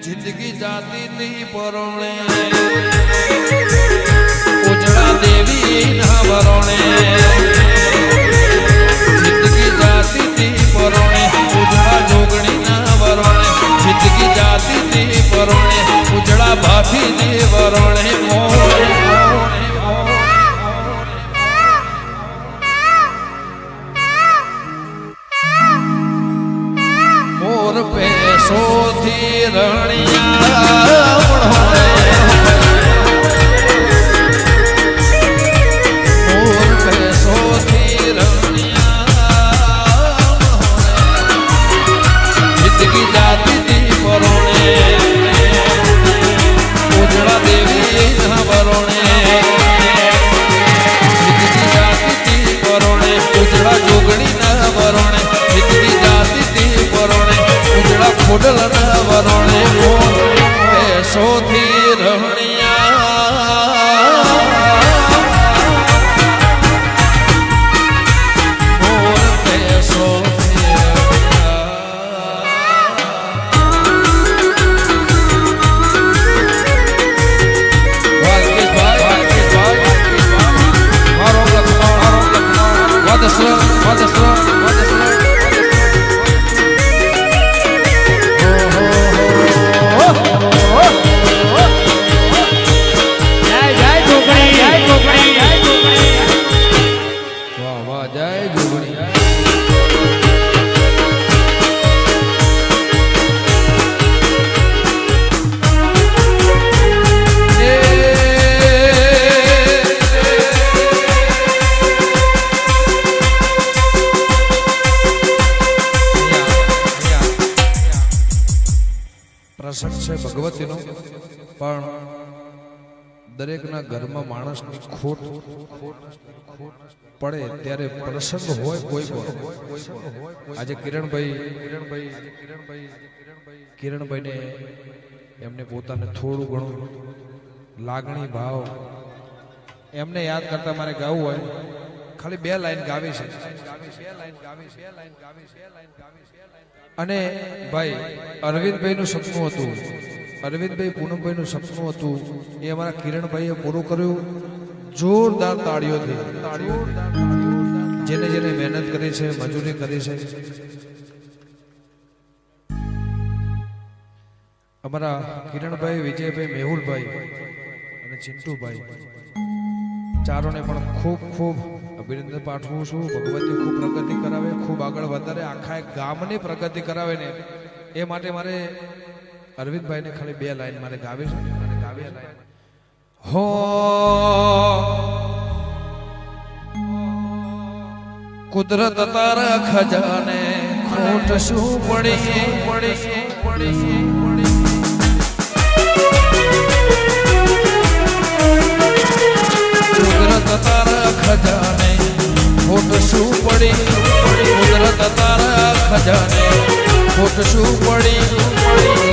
જિંદગી જાતી તી પરોણે ઉજળા દેવી ના વરોણે જિંદગી જાતી તી પરોણે ઉજળા જોગણી ના વરોણે જિંદગી જાતી તી પરોણે ઉજળા ભાભી ની વરોણે મોર પેશોથી રણિયા મોર પેશોથી રણિયા જિંદગી જાતી તી પરોણે ઉજળા દેવી ના વરોણે જિંદગી જાતી તી પરોણે ઉજળા જોગણી ના વરોણે જિંદગી જાતી તી પરોણે ઉજળા ખોડલ ના વરોણે પેશોથી રણિયા મોર પેશોથી પ્રસંગ છે ભગવતીનો પણ દરેકના ઘરમાં માણસની ખોટ પડે ત્યારે પ્રસંગ હોય કોઈ પણ આજે કિરણભાઈને એમને પોતાને થોડું ઘણું લાગણી ભાવ એમને યાદ કરતા મારે ગાવું હોય ખાલી 2 લાઈન ગાવી છે અને ભાઈ અરવિંદભાઈ નું સપનું હતું અરવિંદભાઈ પૂનમભાઈ નું સપનું હતું એ અમારા કિરણભાઈએ પૂરું કર્યું જોરદાર તાળીઓથી જેને જેને મહેનત કરી છે મજૂરી કરી છે અમારા કિરણભાઈ વિજયભાઈ મેહુલભાઈ અને ચિંટુભાઈ ચારોને પણ ખૂબ ખૂબ અભિનંદન પાઠવું છું ભગવતી ખૂબ પ્રગતિ કરાવે ખૂબ આગળ વધારે આખા ગામની પ્રગતિ કરાવે ને એ માટે મારે અરવિંદભાઈને ખાલી 2 લાઈન મારે ગાવી છે અને ગાવી લાઈન હો કુદરત તારા ખજાને ખોટ શું પડી કુદરત તારા ખજાને ખોટ શું પડી કુદરત તારા ખજાને ખોટ શું પડી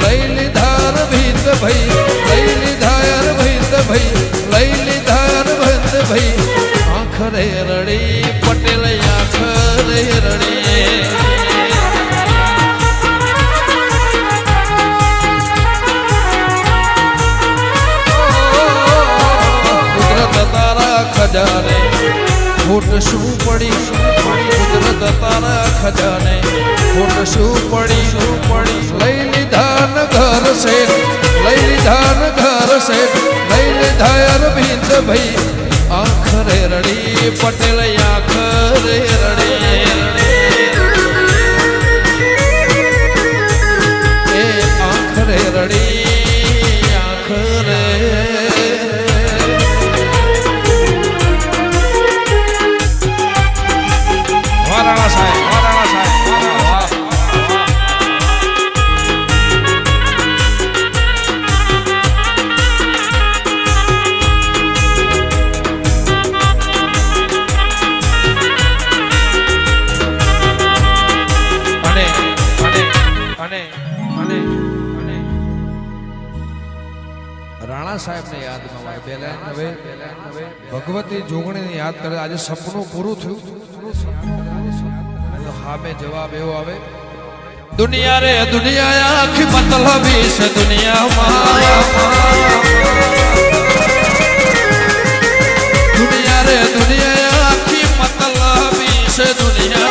લઈ લીધા ભીત ભાઈ લઈ લીધા ભીત ભાઈ લઈ લીધા ભીત ભાઈ આખરે રડી પટેલ આખરે રડી ખજાને ખોટ શું પડી કુદરત તારા ખજાને ખોટ શું પડી લઈ લીધા ઘર છે લઈ લીધા ઘર છે લઈ લીધા અરવિંદ ભાઈ આખરે રડી પટેલ આખરે રડી એ આખરે રડી આખરે રાણા સાહેબ ને યાદ માં હવે ભગવતી જોગણીને યાદ કરે આજે સપનું પૂરું થયું હા મેં જવાબ એવો આવે दुनिया रे दुनिया आखी मतलबी से दुनिया दुनिया रे दुनिया आखी मतलबी से दुनिया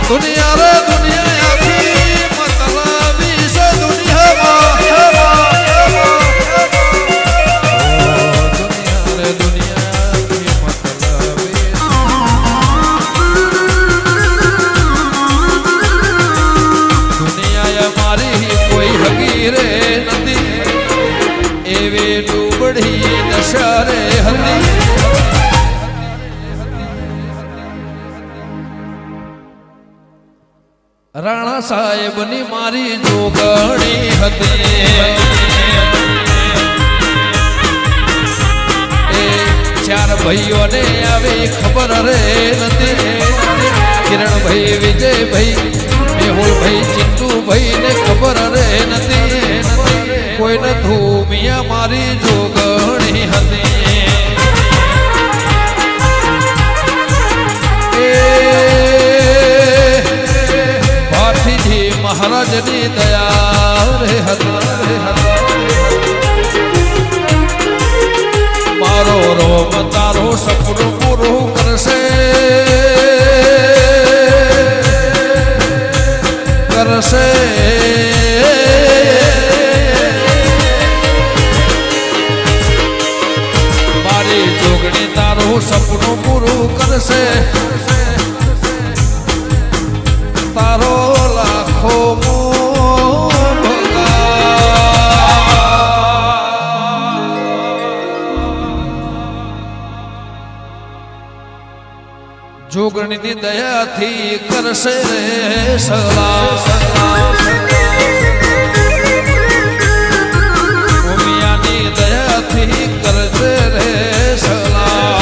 दुनिया रे दुनिया आखी मतलबी से दुनिया राणा साहेब नी मारी जोगणी हती चार भाईओ ने आवे खबर रे नती किरण भाई विजय भाई मेहुल भाई चिंटू भाई ने खबर रे नती कोई न धूमिया मारी जोगणी हती महाराज नी दया रे मारो रोम तारो सपनों पूरो करसे मारी जोगणी तारो सपनों पूरो करसे तारो लाखो जोगणी नी दया थी करसे रे सलाह मिया नी दया थी करसे रे सलाह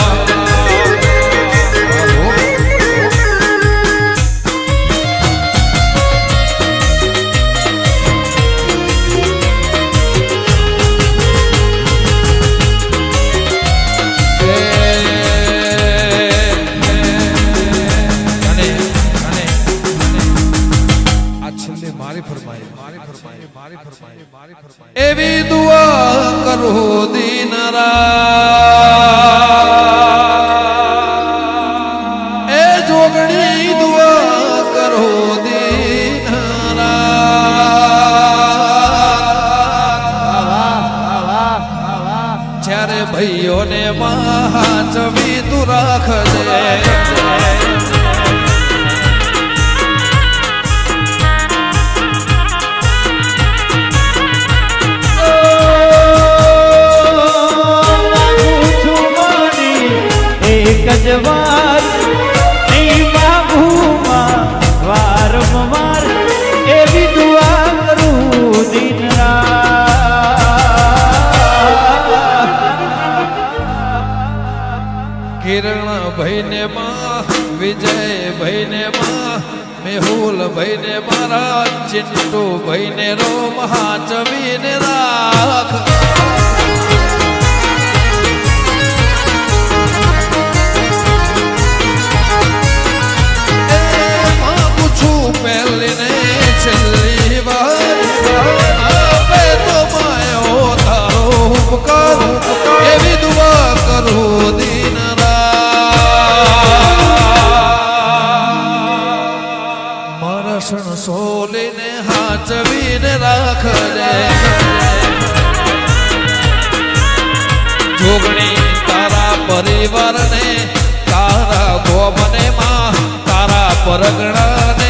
एवी दुआ करो दीन ए जोगणी दुआ करो दीन चारे भाइयों ने महाचवी तू राख दे गजवार नहीं बाबू वारंवार एवी दुआ करूं दिन रात किरण भाई ने मां विजय भाई ने मां मेहुल भाई ने मारा चिंटू भाई ने रो महाचवी ने राख पहले ने चली बार पे तो मायो तारो उपकार ये भी दुआ करो दिन मारा सन सोले ने हाचवी ने राख दे जोगणी तारा परिवार ने तारा गोमने मां तारा परगणा ने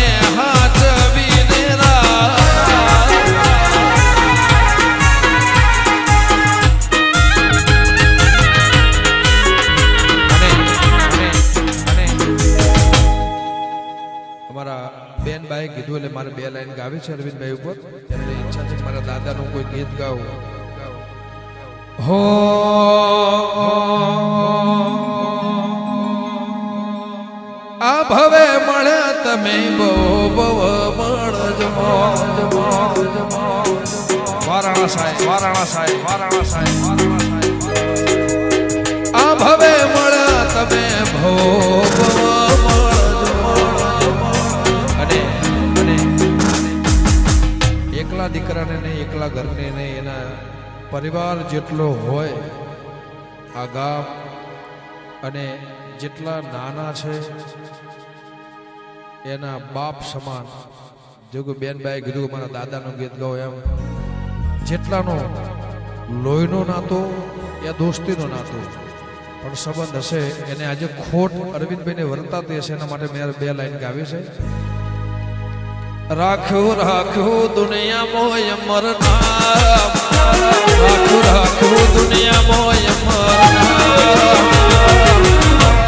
બેન બાઈ કીધું એટલે મારે બે લાઈન ગાવી છે અરવિંદભાઈ ઉપર એમની ઈચ્છા છે મારા દાદાનું કોઈ ગીત ગાવું હો આ ભવે મળે તમે બહુ બહુ મળજો વારાણસી આ ભવે મળે તમે બહુ બહુ મળજો ઘરની નહીં, એના પરિવાર જેટલો હોય આ ગામ અને જેટલા નાના છે એના બાપ સમાન. જો કે બેનબાઈ કીધું કે મારા દાદાનું ગીત ગાઓ એમ, જેટલાનો લોહીનો નાતો યા દોસ્તીનો નાતો પણ સંબંધ હશે એને આજે ખોટ અરવિંદભાઈને વર્તાતી હશે. એના માટે મેં બે લાઈન ગાવી છે. રાખ્યું રાખ્યું દુનિયામાં અમર નામ, રાખ્યું રાખ્યું દુનિયામાં અમર નામ,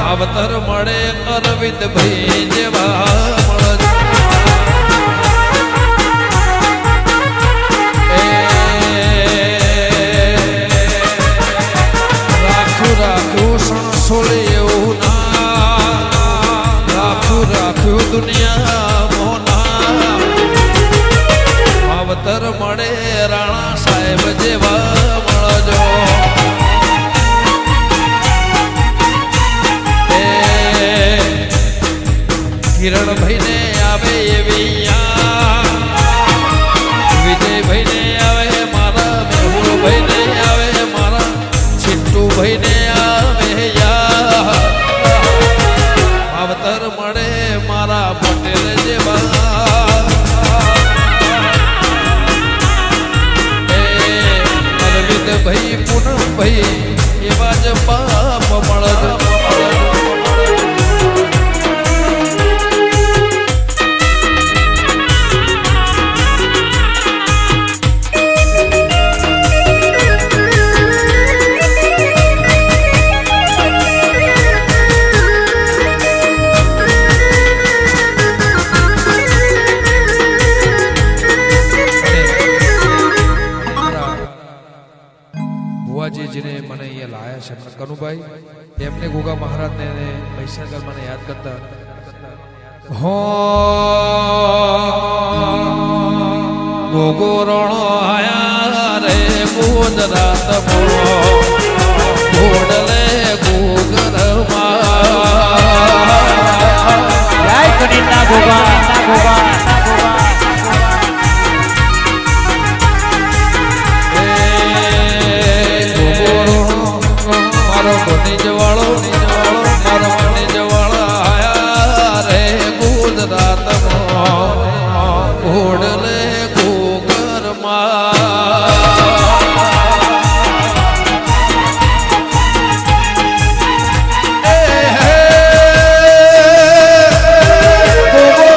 આવતર મળે અરવિંદભાઈ જેવા મળે. રાખ્યું રાખ્યું સણસોલે એવું ના, રાખ્યું રાખ્યું દુનિયામાં આવતર મળે રાણા સાહેબ જેવા મળજો. કિરણભાઈ ને આવે એવી વિજયભાઈ ને આવે મારા, મેહુલભાઈ ને આવે મારા, ચિંટુભાઈ ને આવે આવતર મળે મારા પટેલ જેવા. ભાઈ પૂનમભાઈ એવા જ બાપ મળજો. જેને મને અહીંયા લાયા છે કનુભાઈ, એમને ગોગા મહારાજને મહીસાગર મને યાદ કરતા હો ગોગો રણો આયા રે ગુજરાત ઘોડલે ગોગરમાં નિજવાળો મારો નિજવાળો આયા રે ગુજરાતમાં ઘોડલે ગોગો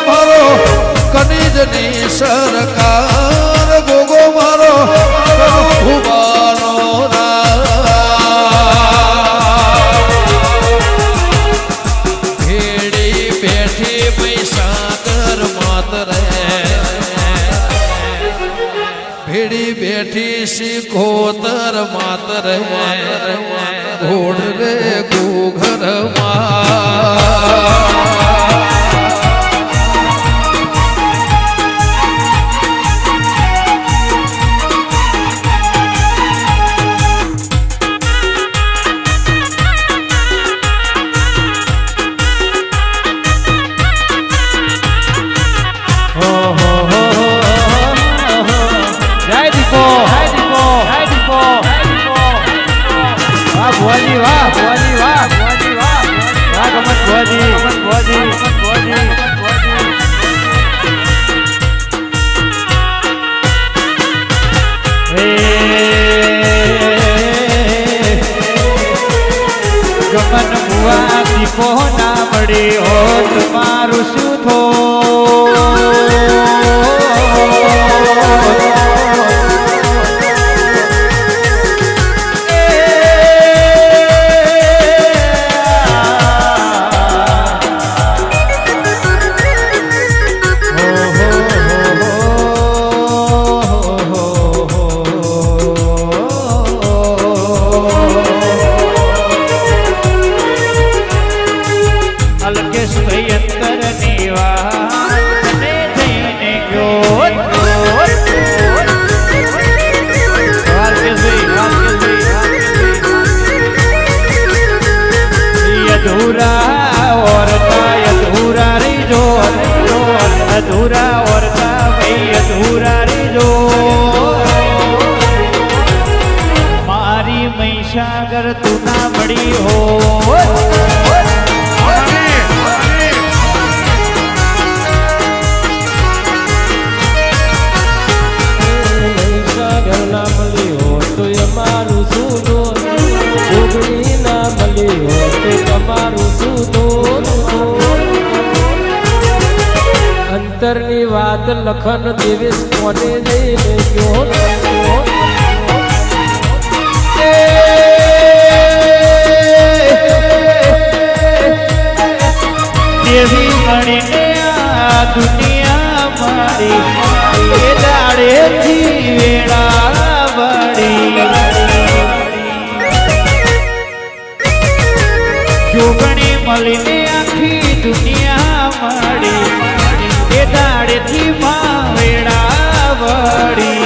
મારો કનિજની સરકાર, ગોગો મારો ભુવાનો ભેડી બેઠી શીખોતર માતર ઘોડ રે ઘરમાં. ગમન ભુવા દીપો ના મળી હોત મારું શું થો. अधूरा और था भाई अधूरा रे जो હો ના મળી હો તો અમારું શું દોર જોગણી ના મળી હો તો તમારું શું દોર અંતરની વાત લખન દેવેશ કોને જઈને ગયો દેવી મળીને આ દુનિયા મારી એ દાડેથી વેળા વળી જોગણી મળીને આખી દુનિયા મારી એ દાડેથી માં વેળા વળી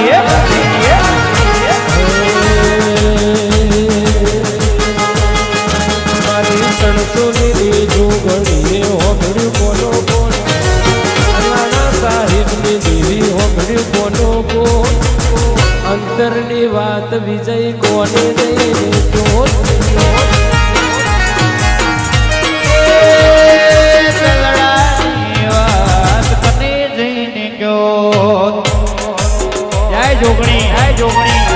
મારી સણસોની જોગણીએ હોભળ્યું કોનો કોણ નાના સાહેબની દેવી હોભળ્યું કોનો કોણ અંતરની વાત વિજય કોને જઈને જોત વાત કને જઈને ગયો જય જોગણી